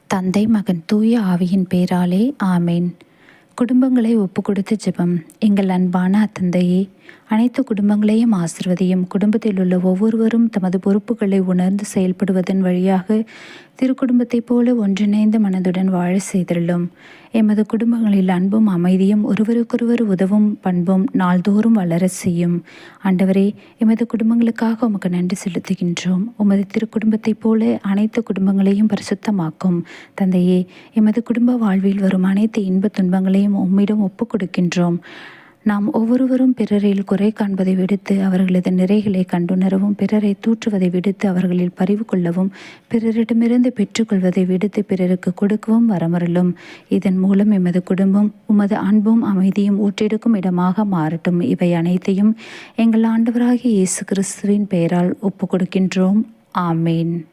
தந்தை, மகன், தூய ஆவியின் பேராலே ஆமேன். குடும்பங்களை ஒப்புக்கொடுத்து ஜெபம். எங்கள் அன்பான தந்தையே, அனைத்து குடும்பங்களையும் ஆசிர்வதியும். குடும்பத்தில் உள்ள ஒவ்வொருவரும் தமது பொறுப்புகளை உணர்ந்து செயல்படுவதன் வழியாக திருக்குடும்பத்தைப் போல ஒன்றிணைந்த மனதுடன் வாழ செய்துள்ளோம். எமது குடும்பங்களில் அன்பும் அமைதியும் ஒருவருக்கொருவர் உதவும் பண்பும் நாள்தோறும் வளர செய்யும். ஆண்டவரே, எமது குடும்பங்களுக்காக உமக்கு நன்றி செலுத்துகின்றோம். உமது திருக்குடும்பத்தைப் போல அனைத்து குடும்பங்களையும் பரிசுத்தமாக்கும். தந்தையே, எமது குடும்ப வாழ்வில் வரும் அனைத்து இன்ப துன்பங்களையும் உம்மிடம் ஒப்புக் கொடுக்கின்றோம். நாம் ஒவ்வொருவரும் பிறரில் குறை காண்பதை விடுத்து அவர்களது நிறைகளை கண்டுணரவும், பிறரை தூற்றுவதை விடுத்து அவர்களில் பரிவு கொள்ளவும், பிறரிடமிருந்து பெற்றுக்கொள்வதை விடுத்து பிறருக்கு கொடுக்கவும் வரமருளும். இதன் மூலம் எமது குடும்பம் உமது அன்பும் அமைதியும் ஊற்றெடுக்கும் இடமாக மாறட்டும். இவை அனைத்தையும் எங்கள் ஆண்டவராகிய இயேசு கிறிஸ்துவின் பெயரால் ஒப்புக் கொடுக்கின்றோம். ஆமேன்.